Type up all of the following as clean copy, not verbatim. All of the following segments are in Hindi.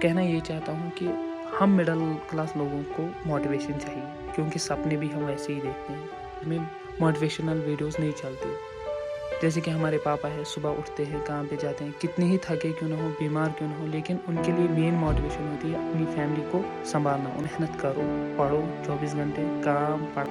कहना ये चाहता हूँ कि हम मिडल क्लास लोगों को मोटिवेशन चाहिए, क्योंकि सपने भी हम वैसे ही देखते हैं। हमें मोटिवेशनल वीडियोस नहीं चलती। जैसे कि हमारे पापा है, सुबह उठते हैं, काम पे जाते हैं, कितने ही थके क्यों ना हो, बीमार क्यों ना हो, लेकिन उनके लिए मेन मोटिवेशन होती है अपनी फैमिली को संभालना। मेहनत करो, पढ़ो, 24 घंटे काम पढ़।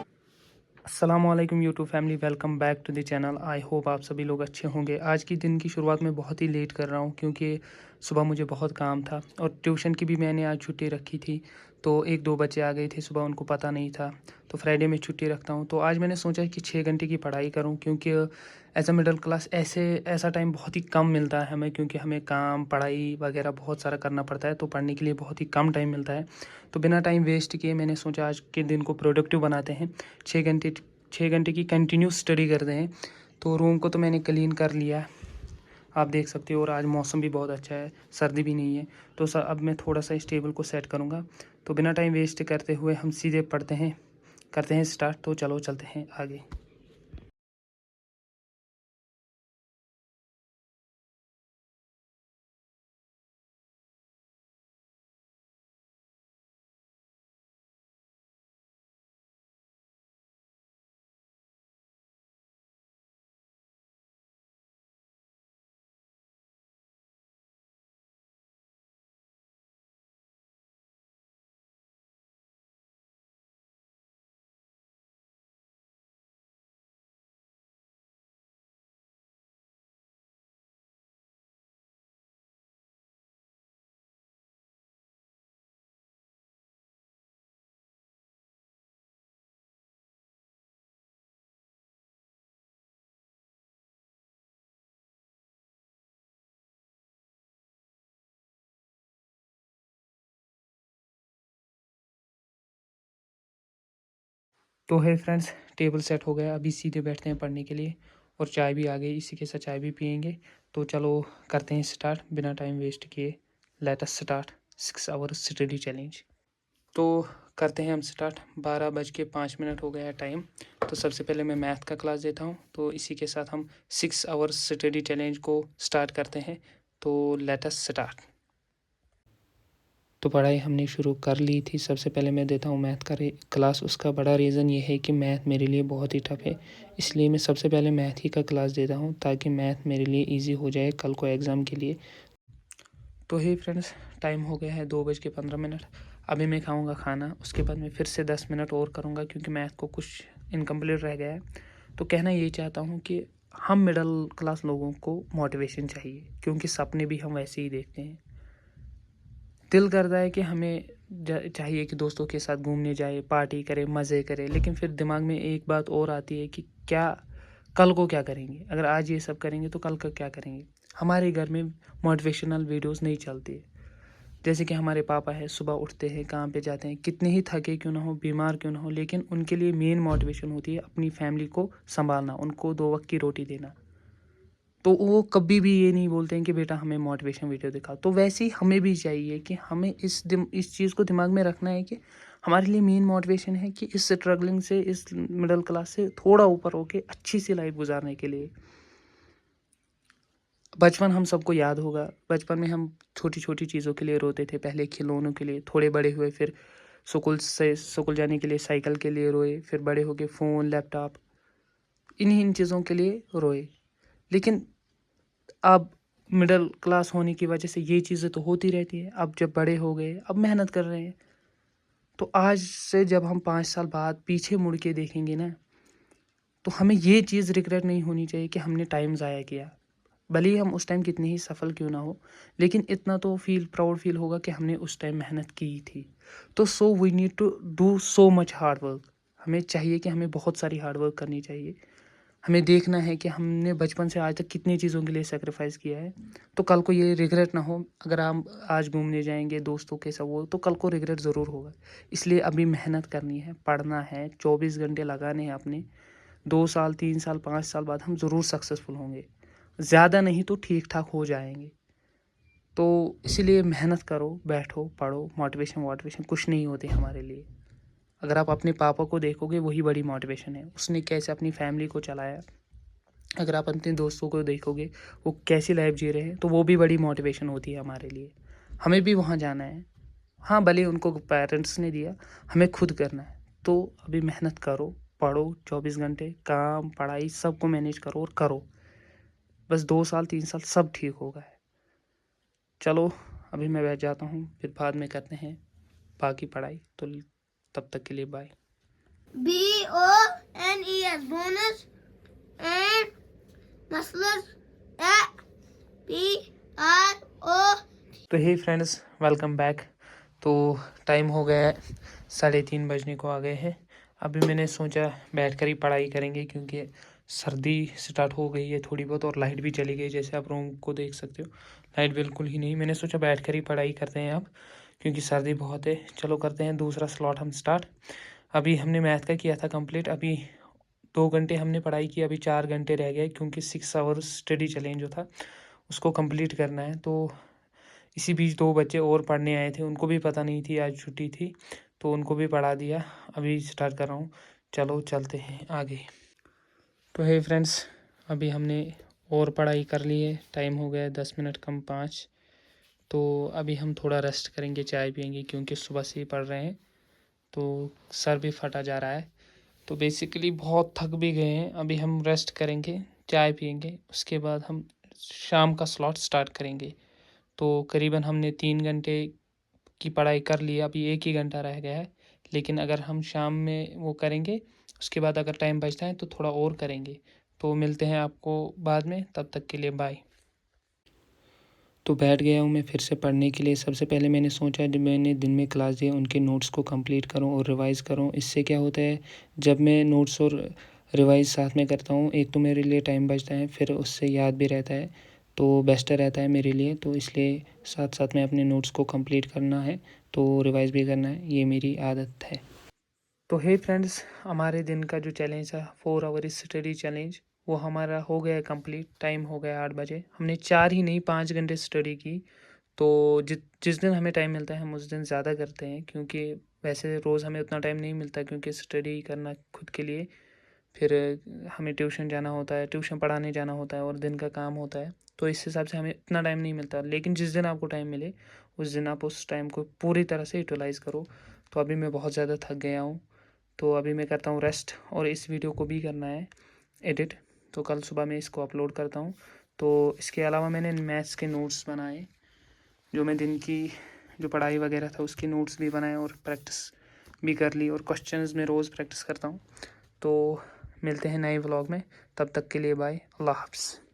अस्सलामुअलैकुम YouTube family, welcome back to the channel. I hope आप सभी लोग अच्छे होंगे। आज की दिन की शुरुआत में बहुत ही लेट कर रहा हूँ, क्योंकि सुबह मुझे बहुत काम था और ट्यूशन की भी मैंने आज छुट्टी रखी थी। तो 1-2 बच्चे आ गए थे सुबह, उनको पता नहीं था। तो फ्राइडे में छुट्टी रखता हूँ, तो आज मैंने सोचा कि 6 घंटे की पढ़ाई करूँ, क्योंकि एज अ मिडिल क्लास ऐसा टाइम बहुत ही कम मिलता है हमें, क्योंकि हमें काम पढ़ाई वगैरह बहुत सारा करना पड़ता है। तो पढ़ने के लिए बहुत ही कम टाइम मिलता है। तो बिना टाइम वेस्ट किए मैंने सोचा आज के दिन को प्रोडक्टिव बनाते हैं। 6 घंटे की कंटिन्यूस स्टडी करते हैं। तो रूम को तो मैंने क्लीन कर लिया, आप देख सकते हो, और आज मौसम भी बहुत अच्छा है, सर्दी भी नहीं है। तो सर अब मैं थोड़ा सा इस टेबल को सेट करूँगा। तो बिना टाइम वेस्ट करते हुए हम सीधे करते हैं स्टार्ट। तो चलो चलते हैं आगे। तो है फ्रेंड्स, टेबल सेट हो गया। अभी सीधे बैठते हैं पढ़ने के लिए, और चाय भी आ गई, इसी के साथ चाय भी पियेंगे। तो चलो करते हैं स्टार्ट बिना टाइम वेस्ट किए। Let us start 6 hours study challenge. तो करते हैं हम स्टार्ट। 12:05 हो गया है टाइम। तो सबसे पहले मैं मैथ का क्लास देता हूँ, तो इसी के साथ हम 6 आवर्स स्टडी चैलेंज को स्टार्ट करते हैं। तो लेट अस स्टार्ट। तो पढ़ाई हमने शुरू कर ली थी। सबसे पहले मैं देता हूँ मैथ का क्लास। उसका बड़ा रीज़न ये है कि मैथ मेरे लिए बहुत ही टफ है, इसलिए मैं सबसे पहले मैथ ही का क्लास देता हूँ, ताकि मैथ मेरे लिए ईजी हो जाए कल को एग्ज़ाम के लिए। तो हे फ्रेंड्स, टाइम हो गया है 2:15। अभी मैं खाऊंगा खाना, उसके बाद मैं फिर से 10 मिनट और करूंगा, क्योंकि मैथ को कुछ इनकम्प्लीट रह गया है। तो कहना ये चाहता हूँ कि हम मिडिल क्लास लोगों को मोटिवेशन चाहिए, क्योंकि सपने भी हम वैसे ही देखते हैं। दिल करता है कि हमें चाहिए कि दोस्तों के साथ घूमने जाए, पार्टी करें, मज़े करें, लेकिन फिर दिमाग में एक बात और आती है कि क्या कल को क्या करेंगे। अगर आज ये सब करेंगे तो कल का क्या करेंगे। हमारे घर में मोटिवेशनल वीडियोस नहीं चलती। जैसे कि हमारे पापा है, सुबह उठते हैं, काम पे जाते हैं, कितने ही थके क्यों ना हो, बीमार क्यों ना हो, लेकिन उनके लिए मेन मोटिवेशन होती है अपनी फैमिली को संभालना, उनको 2 वक्त की रोटी देना। तो वो कभी भी ये नहीं बोलते हैं कि बेटा हमें मोटिवेशन वीडियो दिखाओ। तो वैसे ही हमें भी चाहिए कि हमें इस चीज़ को दिमाग में रखना है कि हमारे लिए मेन मोटिवेशन है कि इस स्ट्रगलिंग से, इस मिडिल क्लास से थोड़ा ऊपर होके अच्छी सी लाइफ गुजारने के लिए। बचपन हम सबको याद होगा। बचपन में हम छोटी छोटी चीज़ों के लिए रोते थे, पहले खिलौनों के लिए, थोड़े बड़े हुए फिर स्कूल जाने के लिए साइकिल के लिए रोए, फिर बड़े हो गए फ़ोन, लैपटॉप, इन चीज़ों के लिए रोए। लेकिन अब मिडिल क्लास होने की वजह से ये चीज़ें तो होती रहती है। अब जब बड़े हो गए, अब मेहनत कर रहे हैं, तो आज से जब हम 5 साल बाद पीछे मुड़ के देखेंगे ना, तो हमें ये चीज़ रिग्रेट नहीं होनी चाहिए कि हमने टाइम ज़ाया किया। भले ही हम उस टाइम कितने ही सफल क्यों ना हो, लेकिन इतना तो प्राउड फील होगा कि हमने उस टाइम मेहनत की थी। तो so we need to do so much hard work. हमें चाहिए कि हमें बहुत सारी हार्ड वर्क करनी चाहिए। हमें देखना है कि हमने बचपन से आज तक कितनी चीज़ों के लिए सेक्रीफाइस किया है, तो कल को ये रिग्रेट ना हो। अगर हम आज घूमने जाएंगे दोस्तों के साथ, वो तो कल को रिग्रेट ज़रूर होगा। इसलिए अभी मेहनत करनी है, पढ़ना है, 24 घंटे लगाने हैं अपने। 2 साल, 3 साल, 5 साल बाद हम ज़रूर सक्सेसफुल होंगे। ज़्यादा नहीं तो ठीक ठाक हो जाएंगे। तो इसीलिए मेहनत करो, बैठो, पढ़ो। मोटिवेशन कुछ नहीं होते हमारे लिए। अगर आप अपने पापा को देखोगे, वही बड़ी मोटिवेशन है। उसने कैसे अपनी फैमिली को चलाया। अगर आप अपने दोस्तों को देखोगे, वो कैसी लाइफ जी रहे हैं, तो वो भी बड़ी मोटिवेशन होती है हमारे लिए। हमें भी वहाँ जाना है। हाँ, भले उनको पेरेंट्स ने दिया, हमें खुद करना है। तो अभी मेहनत करो, पढ़ो 24 घंटे, काम पढ़ाई सबको मैनेज करो और करो। बस 2 साल 3 साल सब ठीक होगा। चलो अभी मैं बैठ जाता हूँ, फिर बाद में करते हैं बाकी पढ़ाई। तो तब तक के लिए bye. BONES bonus and muscles PRO। तो हे फ्रेंड्स, वेलकम बैक। तो टाइम हो गया है, 3:30 बजने को आ गए हैं। अभी मैंने सोचा बैठकर ही पढ़ाई करेंगे, क्योंकि सर्दी स्टार्ट हो गई है थोड़ी बहुत और लाइट भी चली गई, जैसे आप रूम को देख सकते हो, लाइट बिल्कुल ही नहीं। मैंने सोचा बैठकर ही पढ़ाई करते हैं अब, क्योंकि सर्दी बहुत है। चलो करते हैं दूसरा स्लॉट हम स्टार्ट। अभी हमने मैथ का किया था कंप्लीट, अभी 2 घंटे हमने पढ़ाई की, अभी 4 घंटे रह गए, क्योंकि 6 आवर्स स्टडी चैलेंज जो था उसको कंप्लीट करना है। तो इसी बीच 2 बच्चे और पढ़ने आए थे, उनको भी पता नहीं थी आज छुट्टी थी, तो उनको भी पढ़ा दिया। अभी स्टार्ट कर रहा हूँ, चलो चलते हैं आगे। तो हे फ्रेंड्स, अभी हमने और पढ़ाई कर ली है, टाइम हो गया 10 मिनट कम 5। तो अभी हम थोड़ा रेस्ट करेंगे, चाय पियेंगे, क्योंकि सुबह से ही पढ़ रहे हैं तो सर भी फटा जा रहा है। तो बेसिकली बहुत थक भी गए हैं। अभी हम रेस्ट करेंगे, चाय पियेंगे, उसके बाद हम शाम का स्लॉट स्टार्ट करेंगे। तो करीबन हमने 3 घंटे की पढ़ाई कर ली, अभी 1 ही घंटा रह गया है। लेकिन अगर हम शाम में वो करेंगे, उसके बाद अगर टाइम बचता है तो थोड़ा और करेंगे। तो मिलते हैं आपको बाद में, तब तक के लिए बाय। तो बैठ गया हूँ मैं फिर से पढ़ने के लिए। सबसे पहले मैंने सोचा जब मैंने दिन में क्लास दिया उनके नोट्स को कंप्लीट करूँ और रिवाइज़ करूँ। इससे क्या होता है, जब मैं नोट्स और रिवाइज़ साथ में करता हूँ, एक तो मेरे लिए टाइम बचता है, फिर उससे याद भी रहता है, तो बेस्ट रहता है मेरे लिए। तो इसलिए साथ साथ में अपने नोट्स को कंप्लीट करना है, तो रिवाइज़ भी करना है, ये मेरी आदत है। तो हे फ्रेंड्स, हमारे दिन का जो चैलेंज था 4 आवर स्टडी चैलेंज, वो हमारा हो गया कंप्लीट। टाइम हो गया 8 बजे। हमने 4 ही नहीं 5 घंटे स्टडी की। तो जिस दिन हमें टाइम मिलता है हम उस दिन ज़्यादा करते हैं, क्योंकि वैसे रोज़ हमें उतना टाइम नहीं मिलता, क्योंकि स्टडी करना खुद के लिए, फिर हमें ट्यूशन जाना होता है, ट्यूशन पढ़ाने जाना होता है, और दिन का काम होता है। तो इस हिसाब से हमें इतना टाइम नहीं मिलता। लेकिन जिस दिन आपको टाइम मिले उस दिन आप उस टाइम को पूरी तरह से यूटिलाइज़ करो। तो अभी मैं बहुत ज़्यादा थक गया हूँ, तो अभी मैं करता हूँ रेस्ट, और इस वीडियो को भी करना है एडिट। तो कल सुबह मैं इसको अपलोड करता हूँ। तो इसके अलावा मैंने मैथ्स के नोट्स बनाए, जो मैं दिन की जो पढ़ाई वगैरह था उसके नोट्स भी बनाए, और प्रैक्टिस भी कर ली, और क्वेश्चंस में रोज़ प्रैक्टिस करता हूँ। तो मिलते हैं नए व्लॉग में, तब तक के लिए बाय, अल्लाह हाफ़िज़।